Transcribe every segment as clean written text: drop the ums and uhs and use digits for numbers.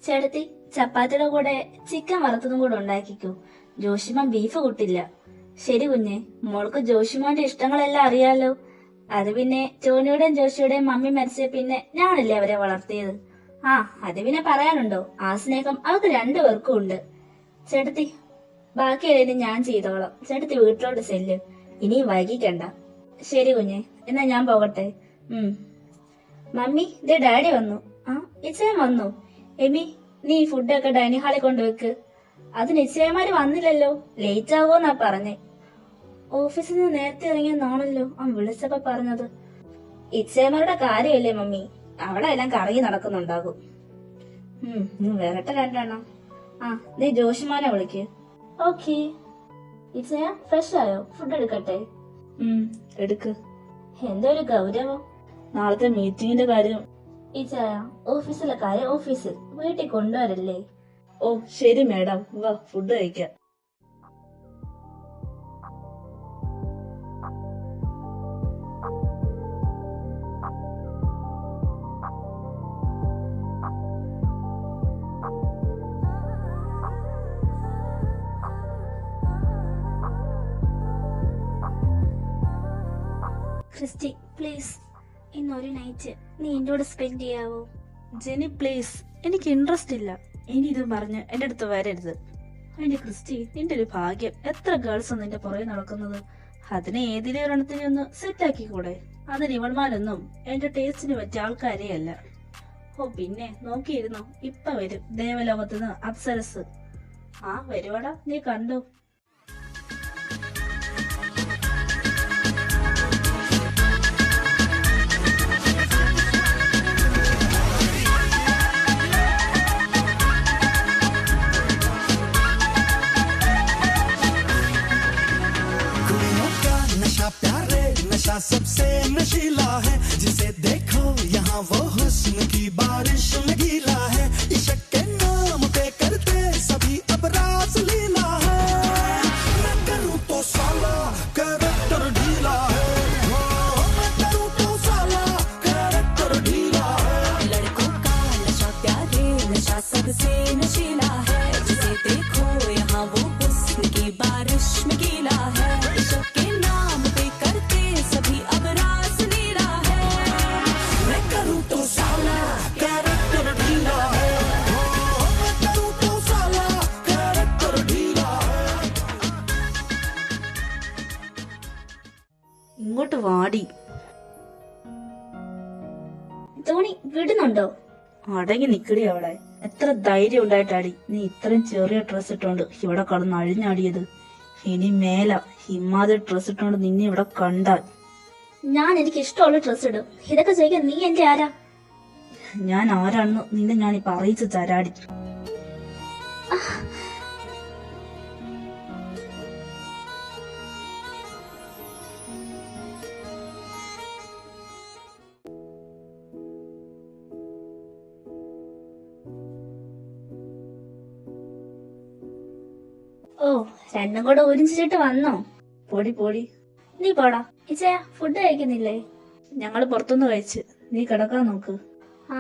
ചേട്ടത്തി, ചപ്പാത്തിയുടെ കൂടെ ചിക്കൻ വറുത്തതും കൂടെ ഉണ്ടാക്കിക്കോ. ജോഷിമാൻ ബീഫ് കൂട്ടില്ല. ശരി കുഞ്ഞെ, മോൾക്ക് ജോഷിമാന്റെ ഇഷ്ടങ്ങളെല്ലാം അറിയാലോ. അത് പിന്നെ ടോണിയുടെയും ജോഷിയുടെയും മമ്മി മരിച്ച പിന്നെ ഞാനല്ലേ അവരെ വളർത്തിയത്. അത് പിന്നെ പറയാനുണ്ടോ? ആ സ്നേഹം അവർക്ക് രണ്ടുപേർക്കും ഉണ്ട്. ചേട്ടത്തി, ബാക്കിയെല്ലാം ഞാൻ ചെയ്തോളാം. ചേട്ടത്തി വീട്ടിലോട്ട് ചെല്ല്, ഇനി വൈകിക്കണ്ട. ശരി കുഞ്ഞെ, എന്നാ ഞാൻ പോകട്ടെ. മമ്മി, ഇതേ ഡാഡി വന്നു. ഇച്ചയും വന്നു. എമി, നീ ഫുഡൊക്കെ ഡൈനിങ് ഹാളിൽ കൊണ്ടുവെക്ക്. അത് നിശ്ചയമാര് വന്നില്ലല്ലോ, ലേറ്റ് ആവോന്നാ പറഞ്ഞേ. ഓഫീസിൽ നിന്ന് നേരത്തെ ഇറങ്ങിയെന്നാണല്ലോ വിളിച്ചപ്പോ പറഞ്ഞത്. ഇച്ചയമാരുടെ കാര്യമല്ലേ മമ്മി, അവിടെ എല്ലാം കറങ്ങി നടക്കുന്നുണ്ടാകും. വരട്ടെ രണ്ടെണ്ണം. നീ ജോഷിമാനെ വിളിക്ക്. ഓക്കെ. ഇച്ചയ ഫ്രഷ് ആയോ? ഫുഡ് എടുക്കട്ടെ? എടുക്ക്. എന്തോ ഒരു ഗൗരവം. നാളത്തെ മീറ്റിംഗിന്റെ കാര്യം. ഇച്ചയ, ഓഫീസിലെ കാര്യം ഓഫീസിൽ, വീട്ടിൽ കൊണ്ടുവരല്ലേ? ഓ ശരി മാഡം, വാ ഫുഡ് കഴിക്കാം. ക്രിസ്റ്റി, പ്ലീസ് ഇന്നൊരു നൈറ്റ് നീ എന്റെ കൂടെ സ്പെൻഡ് ചെയ്യാവോ? ജെനി പ്ലീസ്, എനിക്ക് ഇൻട്രസ്റ്റ് ഇല്ല. ഇനി ഇത് പറഞ്ഞ് എന്റെ അടുത്ത് വരരുത്. അതിന്റെ ക്രിസ്റ്റി, നിന്റെ ഒരു ഭാഗ്യം, എത്ര ഗേൾസ് നിന്റെ പുറകെ നടക്കുന്നത്. അതിനെ ഏതിലെ ഒരെണ്ണത്തിനെ ഒന്ന് സെറ്റ് ആക്കിക്കൂടെ? അതിന് ഇവൾമാരൊന്നും എന്റെ ടേസ്റ്റിന് പറ്റിയ ആൾക്കാരേ അല്ല. ഓ പിന്നെ നോക്കിയിരുന്നു, ഇപ്പൊ വരും ദേവലോകത്തുനിന്ന് അപ്സരസ്. വരുവാടാ, നീ കണ്ടോ? नशा सबसे नशीला है, जिसे देखो यहाँ वो हुस्न की बारिश में गीला है। इश्क के नाम पे करते सभी अब रास लीला है। मैं करूँ तो साला कैरेक्टर ढीला है, मैं करूँ तो साला कैरेक्टर ढीला है। लड़कों का नशा प्यारे, नशा सबसे नशीला है, जिसे देखो यहाँ वो हुस्न की बारिश में गीला है। इश्क के नाम पे करते सभी अब रास लीला है। मैं करूँ तो साला कैरेक्टर ढीला है, मैं करूँ तो साला कैरेक्टर ढीला है। ഇങ്ങോട്ട് വാടി. ടോണി, വിടുന്നുണ്ടോ? അടങ്ങി നിക്കടി അവിടെ. എത്ര ധൈര്യം ഉണ്ടായിട്ടാടി നീ ഇത്രയും ചെറിയ ഡ്രസ് ഇട്ടോണ്ട് ഇവിടെ കടന്ന് അഴിഞ്ഞാടിയത്. ഇനി മേല ഇമാതിരി ഡ്രസ് ഇട്ടോണ്ട് നിന്നെ ഇവിടെ കണ്ടാൽ ഞാൻ എനിക്ക് ഇഷ്ടമുള്ള ഡ്രസ് ഇടും. ഇതൊക്കെ ചോദിക്കാൻ നീ എന്റെ ആരാ? ഞാൻ ആരാണെന്ന് നിന്നെ ഞാനിപ്പോ അറിയിച്ചു തരാടി. ഓ, രണ്ടും കൂടെ ഒരുമിച്ചിട്ട് വന്നോ? പൊടി പൊടി. നീ പോടാ. ഇച്ചയ, ഫുഡ് കഴിക്കുന്നില്ലേ? ഞങ്ങള് പുറത്തുനിന്ന് കഴിച്ച്. നീ കിടക്കാൻ നോക്ക്. ആ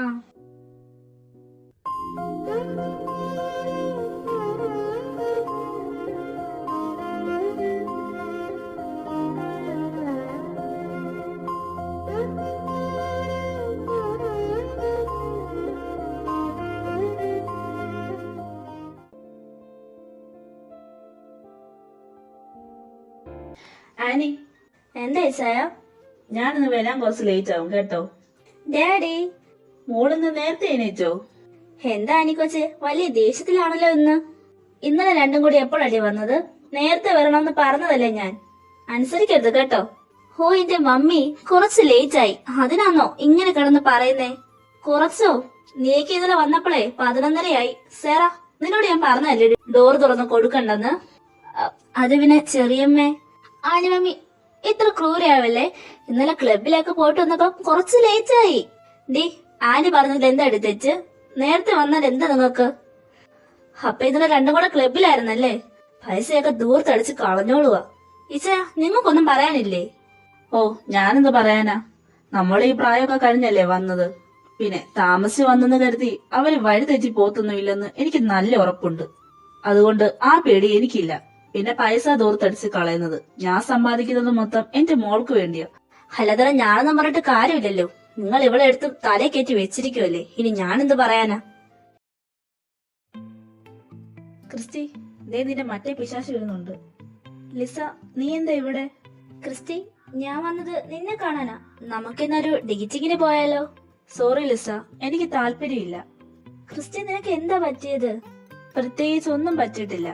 ആനി, എന്താ ഇച്ചയ? ഞാനിന്ന് വരാൻ കുറച്ച് ലേറ്റ് ആവും കേട്ടോ. ഡാഡി, മോളിന്ന് നേരത്തെ എണീറ്റോ? എന്താ അനിക്കൊച്ചെ, വലിയ ദേഷ്യത്തിലാണല്ലോ ഇന്ന്. ഇന്നലെ രണ്ടും കൂടി എപ്പോഴല്ലേ വന്നത്? നേരത്തെ വരണമെന്ന് പറഞ്ഞതല്ലേ ഞാൻ. അനുസരിക്കരുത് കേട്ടോ. ഹോ, എന്റെ മമ്മി കുറച്ച് ലേറ്റ് ആയി, അതിനാന്നോ ഇങ്ങനെ കിടന്ന് പറയുന്നേ? കുറച്ചോ? നീക്ക് ഇന്നലെ വന്നപ്പോഴേ 11:30 സേറ, നിന്നോട് ഞാൻ പറഞ്ഞല്ലേ ഡോർ തുറന്ന് കൊടുക്കണ്ടെന്ന്. അത് പിന്നെ ചെറിയമ്മേ. ആനി മമ്മി, ഇത്ര ക്രൂരാവല്ലേ? ഇന്നലെ ക്ലബിലേക്ക് പോയിട്ട് വന്നപ്പോ കുറച്ച് ലേറ്റ് ആയി. ഡി, ആനി പറഞ്ഞതിൽ എന്താ എടുത്തേച്ച്? നേരത്തെ വന്നാൽ എന്താ നിങ്ങൾക്ക്? അപ്പൊ ഇന്നലെ രണ്ടും കൂടെ ക്ലബിലായിരുന്നല്ലേ? പൈസയൊക്കെ ദൂരത്തടിച്ച് കളഞ്ഞോളുക. ഇച്ച, നിങ്ങൾക്കൊന്നും പറയാനില്ലേ? ഓ, ഞാനെന്ത് പറയാനാ, നമ്മൾ ഈ പ്രായമൊക്കെ കഴിഞ്ഞല്ലേ വന്നത്. പിന്നെ താമസിച്ച് വന്നെന്ന് കരുതി അവര് വഴി തെറ്റി പോത്തൊന്നുമില്ലെന്ന് എനിക്ക് നല്ല ഉറപ്പുണ്ട്. അതുകൊണ്ട് ആ പേടി എനിക്കില്ല. പിന്നെ പൈസ ദൂർത്തടിച്ച് കളയുന്നത് ഞാൻ സമ്പാദിക്കുന്നത് മൊത്തം എന്റെ മോൾക്ക് വേണ്ടിയാ. അല്ലാതെ ഞാനൊന്നും പറഞ്ഞിട്ട് കാര്യമില്ലല്ലോ. നിങ്ങൾ ഇവിടെ എടുത്ത് തലേ കയറ്റി വെച്ചിരിക്കുവല്ലേ, ഇനി ഞാനെന്ത് പറയാനാ? ക്രിസ്റ്റി, ദേ നിന്റെ മറ്റേ പിശാശ് വരുന്നുണ്ട്. ലിസ, നീ എന്താ ഇവിടെ? ക്രിസ്റ്റി, ഞാൻ വന്നത് നിന്നെ കാണാനാ. നമുക്കിന്നൊരു ഡേറ്റിങ്ങിന് പോയാലോ? സോറി ലിസ, എനിക്ക് താല്പര്യമില്ല. ക്രിസ്റ്റി, നിനക്ക് എന്താ പറ്റിയത്? പ്രത്യേകിച്ച് ഒന്നും പറ്റിയിട്ടില്ല.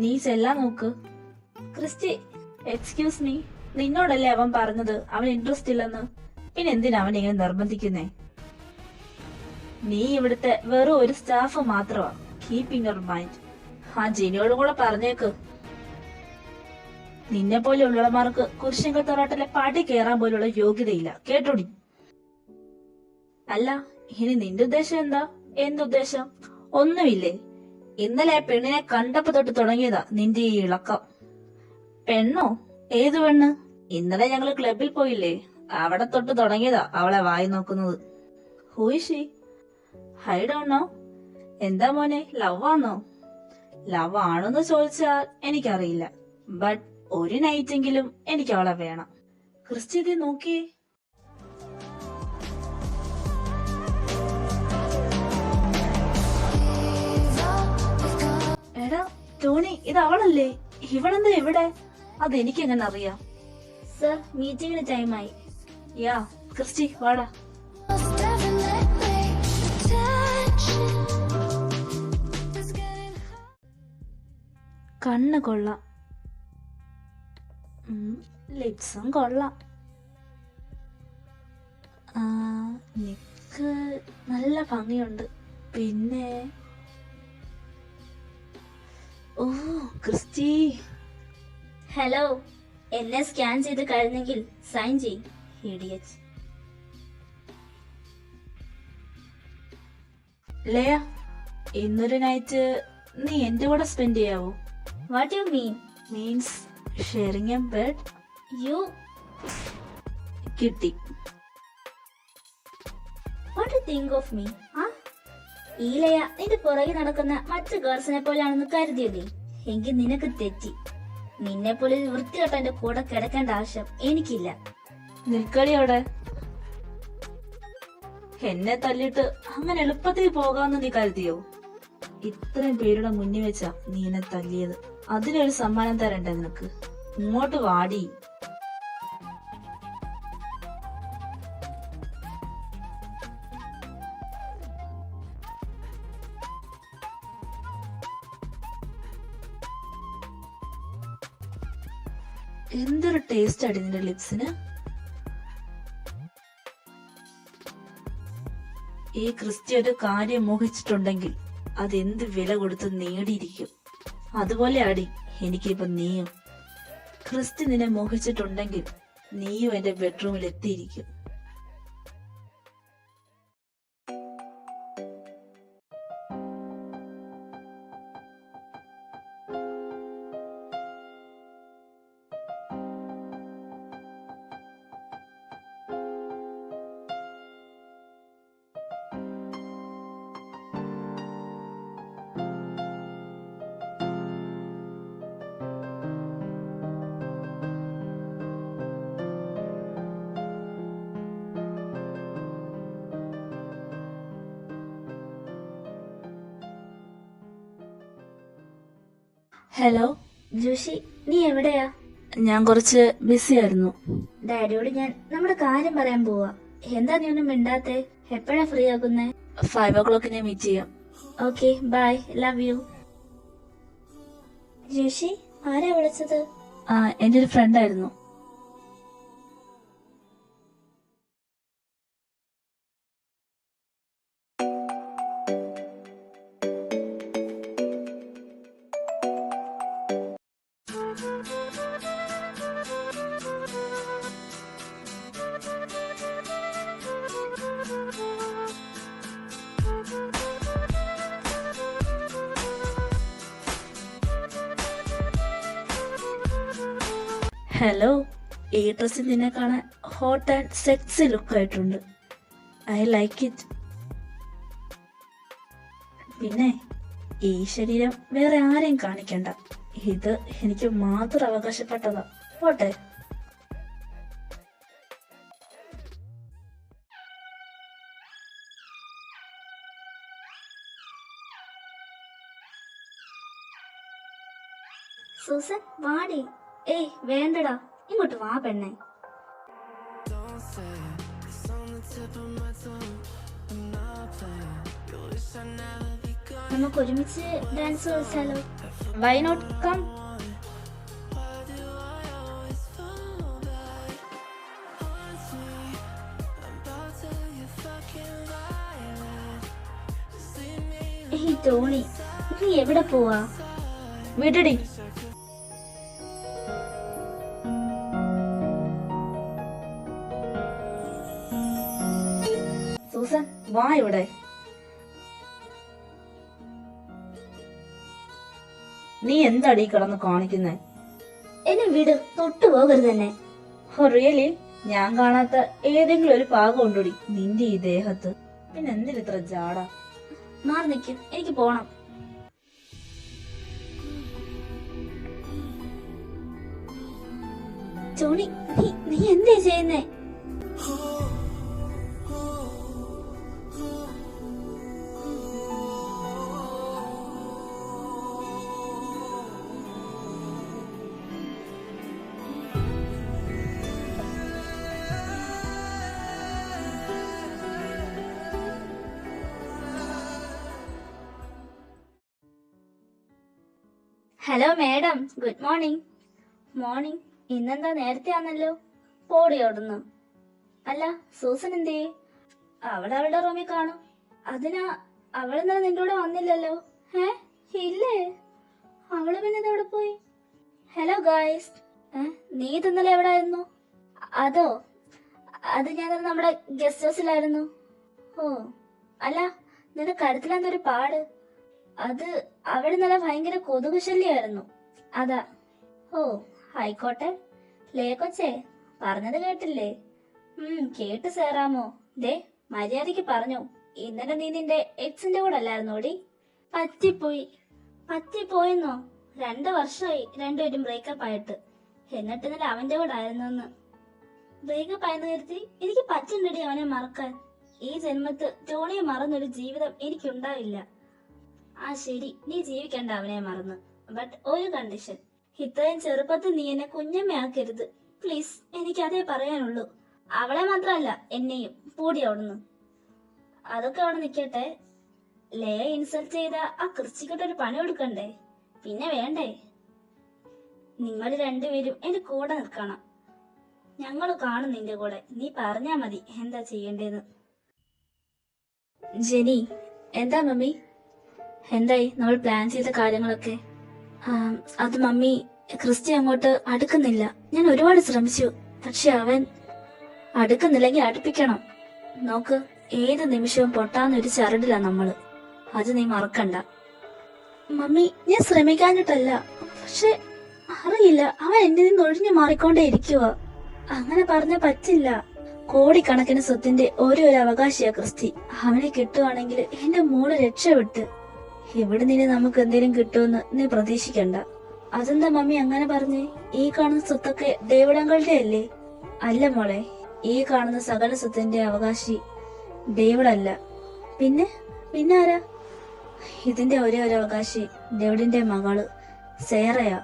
നീ ചെല്ലാൻ നോക്ക്. ക്രിസ്റ്റി, എക്സ്ക്യൂസ് മീ, നിന്നോടല്ലേ അവൻ പറഞ്ഞത് അവൻ ഇൻട്രസ്റ്റ് ഇല്ലെന്ന്? പിന്നെ എന്തിനാ അവൻ ഇങ്ങനെ നിർബന്ധിക്കുന്നേ? നീ ഇവിടുത്തെ വെറും ഒരു സ്റ്റാഫ് മാത്രമാ. Keeping your mind. ആ ജിനിയോടും കൂടെ പറഞ്ഞേക്ക്. നിന്നെ പോലെ ഉള്ളവന്മാർക്ക് കുരിശങ്കൽ തറവാട്ടിലെ പാടി കയറാൻ പോലുള്ള യോഗ്യതയില്ല, കേട്ടോടി. അല്ല, ഇനി നിന്റെ ഉദ്ദേശം എന്താ? എന്തുദ്ദേശം? ഒന്നുമില്ലേ? ഇന്നലെ ആ പെണ്ണിനെ കണ്ടപ്പോ തൊട്ട് തുടങ്ങിയതാ നിന്റെ ഈ ഇളക്കം. പെണ്ണോ? ഏതു പെണ്ണ്? ഇന്നലെ ഞങ്ങള് ക്ലബിൽ പോയില്ലേ, അവിടെ തൊട്ട് തുടങ്ങിയതാ അവളെ വായി നോക്കുന്നത്. ഹൂയിഷി? I don't know. എന്താ മോനെ, ലവ് ആണോ? ലവ് ആണോന്ന് ചോദിച്ചാൽ എനിക്കറിയില്ല. ബട്ട് ഒരു നൈറ്റെങ്കിലും എനിക്ക് അവളെ വേണം. ക്രിസ്റ്റി, ഇത് നോക്കിയേ. എടാ ടോണി, ഇത് അവളല്ലേ? ഇവളെന്താ ഇവിടെ? അതെനിക്കെങ്ങനെ അറിയാം? സർ, മീറ്റിംഗിന് ടൈമായി. യാ, ക്രിസ്റ്റി വാടാ. കണ്ണ് കൊള്ളാം, ലിപ്സും കൊള്ളാം, നിക്ക് നല്ല ഭംഗിയുണ്ട്. പിന്നെ ഓ ക്രിസ്റ്റി. ഹലോ, എന്നെ സ്കാൻ ചെയ്ത് കഴിഞ്ഞെങ്കിൽ സൈൻ ചെയ്യും. ഇഡിയറ്റ്. ലയ, ഇന്നൊരു നൈറ്റ് നീ എന്റെ കൂടെ സ്പെൻഡ് ചെയ്യാവോ? What you mean? Means sharing a bed. You കിട്ടി. What you think of me? ഈ ലയ നിന്റെ പുറകെ നടക്കുന്ന മറ്റു ഗേൾസിനെ പോലെയാണെന്ന് കരുതിയല്ലേ? എങ്കിൽ നിനക്ക് തെറ്റി. നിന്നെ പോലെ വൃത്തികെട്ടന്റെ കൂടെ കിടക്കേണ്ട ആവശ്യം എനിക്കില്ല. നിൽക്കടി അവിടെ. എന്നെ തല്ലിട്ട് അങ്ങനെ എളുപ്പത്തിൽ പോകാമെന്ന് നീ കരുതിയോ? ഇത്രയും പേരുടെ മുന്നിൽ വെച്ചാ നീ എന്നെ തല്ലിയത്. അതിനൊരു സമ്മാനം തരണ്ടേ നിനക്ക്? ഇങ്ങോട്ട് വാടി. എന്തൊരു ടേസ്റ്റ് അടി നിന്റെ ലിപ്സിന്. ഈ ക്രിസ്റ്റി ഒരു കാര്യം മോഹിച്ചിട്ടുണ്ടെങ്കിൽ അതെന്ത് വില കൊടുത്ത് നേടിയിരിക്കും. അതുപോലെ അടി എനിക്കിപ്പോ നീയും. ക്രിസ്റ്റി നിന്നെ മോഹിച്ചിട്ടുണ്ടെങ്കിൽ നീയും എന്റെ ബെഡ്റൂമിൽ എത്തിയിരിക്കും. ഹലോ ജോഷി, നീ എവിടെയാ? ഞാൻ കുറച്ച് ബിസി ആയിരുന്നു. ഡാഡിയോട് ഞാൻ നമ്മുടെ കാര്യം പറയാൻ പോവാ. എന്താ നീ ഒന്നും മിണ്ടാത്തെ? എപ്പോഴാ ഫ്രീ ആകുന്നേ? 5 o'clock മീറ്റ് ചെയ്യാം. Okay, bye, love you. Joshi, ആരാ വിളിച്ചത്? എന്റെ ഒരു ഫ്രണ്ട് ആയിരുന്നു. ഹലോ, ഈ ഡ്രസ്സിൽ നിന്നെ കാണാൻ ഹോട്ട് ആൻഡ് സെക്സി ലുക്ക് ആയിട്ടുണ്ട്. I like it. പിന്നെ ഈ ശരീരം വേറെ ആരെയും കാണിക്കണ്ട. ഇത് എനിക്ക് മാത്രം അവകാശപ്പെട്ടതാ. പോട്ടെ. സൂസൻ വാടി. ഏയ് വേണ്ടടാ, ഇങ്ങോട്ട് വാ പെണ്ണെ. നമുക്ക് ഒരുമിച്ച് ഡാൻസ് കളിച്ചാലോ? Why not, come. ഏയ് ടോണി, നീ എവിടെ പോവാ? വിടടി. സൂസൻ വാ ഇവിടെ. നീ എന്താടി കിടന്ന് കാണിക്കുന്നേ? എന്നെ വിട്, തൊട്ടു പോകരുത് തന്നെ. റിയലി? ഞാൻ കാണാത്ത ഏതെങ്കിലും ഒരു പാകം ഉണ്ടോടി നിന്റെ ഈ ദേഹത്ത്? പിന്നെ എന്തിന് ഇത്ര ജാട? മാറി നിൽക്കും, എനിക്ക് പോണം. ടോണി, നീ എന്തേ ചെയ്യുന്നേ? Hello madam, good morning. Morning. ഇന്നെന്താ നേരത്തെ ആണല്ലോ. പോടി അവിടുന്ന്. അല്ല, സൂസൻ എന്തേ? അവളുടെ റൂമിൽ കാണും. അതിനാ അവളെന്നാ നിന്റെ കൂടെ വന്നില്ലല്ലോ? ഇല്ലേ? അവള് പിന്നെ ഇതവിടെ പോയി. Hello guys. നീ ഇന്നലെ എവിടെ ആയിരുന്നു? അത് ഞാൻ നമ്മുടെ ഗസ്റ്റ് ഹൗസിലായിരുന്നു. ഓ അല്ല, നിന്റെ കഴുത്തിലെന്തൊരു പാട്? അത് അവിടെ നല്ല ഭയങ്കര കൊതുക് ശല്യമായിരുന്നു, അതാ. ഓ ആയിക്കോട്ടെ. ലേ കൊച്ചേ, പറഞ്ഞത് കേട്ടില്ലേ? കേട്ട് സേറാമോ. ദേ മര്യാദക്ക് പറഞ്ഞു. ഇന്നലെ നീ നിന്റെ എക്സിന്റെ കൂടെ അല്ലായിരുന്നോടി? പറ്റിപ്പോയെന്നോ? 2 വർഷമായി രണ്ടുപേരും ബ്രേക്കപ്പ് ആയിട്ട്. എന്നിട്ട് ഇന്നലെ അവന്റെ കൂടെ ആയിരുന്നെന്ന്. ബ്രേക്കപ്പ് ആയെന്ന് കരുതി എനിക്ക് പറ്റുണ്ടടി അവനെ മറക്കാൻ. ഈ ജന്മത്ത് ടോണിയെ മറന്നൊരു ജീവിതം എനിക്കുണ്ടാവില്ല. ആ ശരി, നീ ജീവിക്കണ്ട അവനെ മറന്ന്. ബട്ട് ഒരു കണ്ടീഷൻ. ഇത്രയും ചെറുപ്പത്തിൽ നീ എന്നെ കുഞ്ഞമ്മയാക്കരുത് പ്ലീസ്. എനിക്ക് അതേ പറയാനുള്ളൂ. അവളെ മാത്രമല്ല എന്നെയും. പൂടി അവിടുന്ന്. അതൊക്കെ അവിടെ നിക്കട്ടെ. ലേ ഇൻസൾട്ട് ചെയ്ത ആ ക്രിസ്റ്റിക്കൊട്ടൊരു പണി കൊടുക്കണ്ടേ? പിന്നെ വേണ്ടേ? നിങ്ങൾ രണ്ടുപേരും എന്റെ കൂടെ നിൽക്കണം. ഞങ്ങൾ കാണും നിന്റെ കൂടെ. നീ പറഞ്ഞാ മതി എന്താ ചെയ്യേണ്ടതെന്ന്. ജെനി. എന്താ മമ്മി? എന്തായി നമ്മൾ പ്ലാൻ ചെയ്ത കാര്യങ്ങളൊക്കെ? അത് മമ്മി, ക്രിസ്റ്റി അങ്ങോട്ട് അടുക്കുന്നില്ല. ഞാൻ ഒരുപാട് ശ്രമിച്ചു, പക്ഷെ അവൻ അടുക്കുന്നില്ലെങ്കിൽ അടുപ്പിക്കണം. നോക്ക്, ഏത് നിമിഷവും പൊട്ടാന്നൊരു ചരടില്ല നമ്മള്. അത് നീ മറക്കണ്ട. മമ്മി, ഞാൻ ശ്രമിക്കാഞ്ഞിട്ടല്ല, പക്ഷെ അറിയില്ല, അവൻ എന്റെ നിന്ന് ഒഴിഞ്ഞു മാറിക്കൊണ്ടേ ഇരിക്കുക. അങ്ങനെ പറഞ്ഞ പറ്റില്ല. കോടിക്കണക്കിന് സ്വത്തിന്റെ ഒരു അവകാശിയാ ക്രിസ്റ്റി. അവനെ കിട്ടുവാണെങ്കിൽ എന്റെ മോള് രക്ഷപ്പെട്ട്. ഇവിടെ നിന്ന് നമുക്ക് എന്തെങ്കിലും കിട്ടുമെന്ന് നീ പ്രതീക്ഷിക്കണ്ട. അതെന്താ മമ്മി അങ്ങനെ പറഞ്ഞേ? ഈ കാണുന്ന സ്വത്തൊക്കെ ഡേവിഡങ്ങളുടെ അല്ലേ? അല്ല മോളെ, ഈ കാണുന്ന സകല സ്വത്തിന്റെ അവകാശി ഡേവിഡല്ല. പിന്നെ ആരാ? ഇതിന്റെ ഒരേ ഒരു അവകാശി ഡേവിഡിന്റെ മകള് സേറയാ.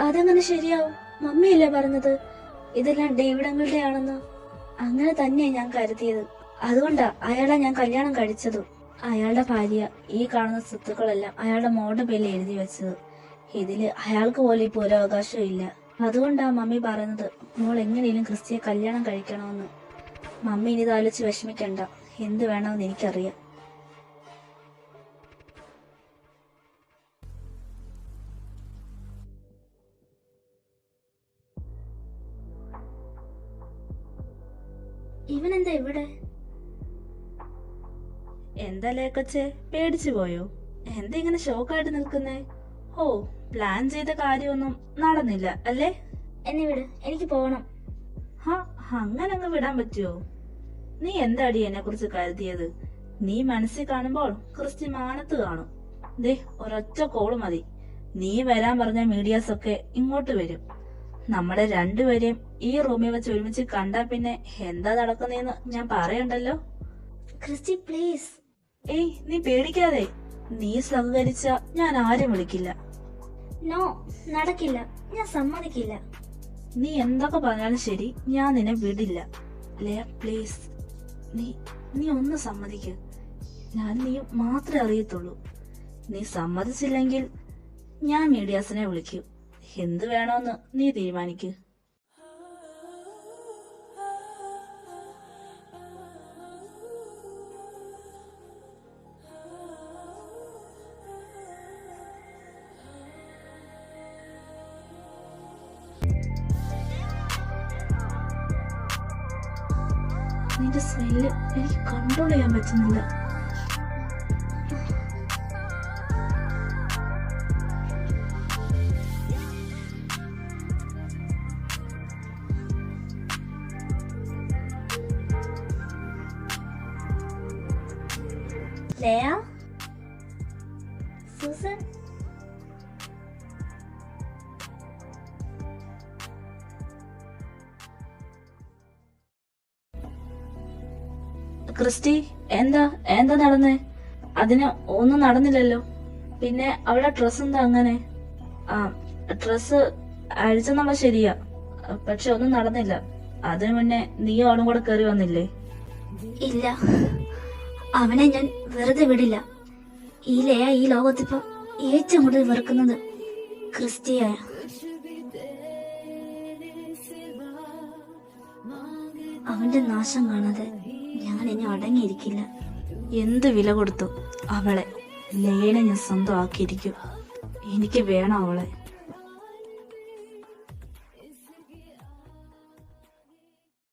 അതെങ്ങനെ ശരിയാവും? മമ്മിയല്ലേ പറഞ്ഞത് ഇതെല്ലാം ഡേവിഡങ്ങളുടെ ആണെന്ന്? അങ്ങനെ തന്നെയാ ഞാൻ കരുതിയത്. അതുകൊണ്ടാ അയാളെ ഞാൻ കല്യാണം കഴിച്ചതും. അയാളുടെ ഭാര്യ ഈ കാണുന്ന സ്വത്തുക്കളെല്ലാം അയാളുടെ മോളുടെ പേരിൽ എഴുതി വെച്ചത്. ഇതില് അയാൾക്ക് പോലും ഇപ്പൊ ഒരു അവകാശവും ഇല്ല. അതുകൊണ്ടാ മമ്മി പറയുന്നത് മോൾ എങ്ങനെയും ക്രിസ്റ്റിയെ കല്യാണം കഴിക്കണമെന്ന്. മമ്മി ഇനി ആലോചിച്ച് വിഷമിക്കണ്ട. എന്ത് വേണമെന്ന് എനിക്കറിയാം. ഇവനെന്താ ഇവിടെ? എന്താ ലേക്കൊച്ചെ, പേടിച്ചു പോയോ? എന്താ ഇങ്ങനെ ഷോക്കായിട്ട് നിൽക്കുന്നേ? ഓ, പ്ലാൻ ചെയ്ത കാര്യമൊന്നും നടന്നില്ല അല്ലേ? എന്നെ വിട്, എനിക്ക് പോകണം. അങ്ങനെ അങ്ങ് വിടാൻ പറ്റുമോ? നീ എന്താടി എന്നെ കുറിച്ച് കരുതിയത്? നീ മനസ്സിൽ കാണുമ്പോൾ ക്രിസ്റ്റി മാനത്ത് കാണും. ദേ ഒരൊറ്റ കോള് മതി, നീ വരാൻ പറഞ്ഞ മീഡിയാസ് ഒക്കെ ഇങ്ങോട്ട് വരും. നമ്മളെ രണ്ടുപേരെയും ഈ റൂമിൽ വെച്ച് ഒരുമിച്ച് കണ്ടാ പിന്നെ എന്താ നടക്കുന്നതെന്ന് ഞാൻ പറയണ്ടല്ലോ. ക്രിസ്റ്റി പ്ലീസ്. ഏയ് നീ പേടിക്കാതെ, നീ സഹകരിച്ച ഞാൻ ആരും വിളിക്കില്ല. നോ, നടക്കില്ല, ഞാൻ സമ്മതിക്കില്ല. നീ എന്തൊക്കെ പറഞ്ഞാലും ശരി, ഞാൻ നിന്നെ വിടില്ല. ലയ പ്ലീസ്, നീ ഒന്ന് സമ്മതിക്ക്. ഞാൻ നീ മാത്രമേ അറിയത്തുള്ളൂ. നീ സമ്മതിച്ചില്ലെങ്കിൽ ഞാൻ മീഡിയാസിനെ വിളിക്കും. എന്ത് വേണോന്ന് നീ തീരുമാനിക്ക്. നിന്റെ സ്മെല്ല് എനിക്ക് കൺട്രോൾ ചെയ്യാൻ പറ്റുന്നില്ല. ലയ, സൂസൻ, ക്രിസ്റ്റി, എന്താ നടന്നേ? അതിന് ഒന്നും നടന്നില്ലല്ലോ. പിന്നെ അവളുടെ ഡ്രസ് എന്താ അങ്ങനെ? ആ, ഡ്രസ് അഴിച്ചെന്നുള്ള ശരിയാ, പക്ഷെ ഒന്നും നടന്നില്ല. അതിനു മുന്നേ നീ അവളും കൂടെ കയറി വന്നില്ലേ? ഇല്ല, അവനെ ഞാൻ വെറുതെ വിടില്ല. ഈ ലയ ഈ ലോകത്തിപ്പോ ഏറ്റവും കൂടുതൽ വെറുക്കുന്നത് ക്രിസ്റ്റിയായ. അവന്റെ നാശം കാണാതെ ഞാൻ ഇനി അടങ്ങിയിരിക്കില്ല. എന്ത് വില കൊടുത്തു അവളെ, ലയേനെ ഞാൻ സ്വന്തമാക്കിയിരിക്കും. എനിക്ക് വേണം അവളെ.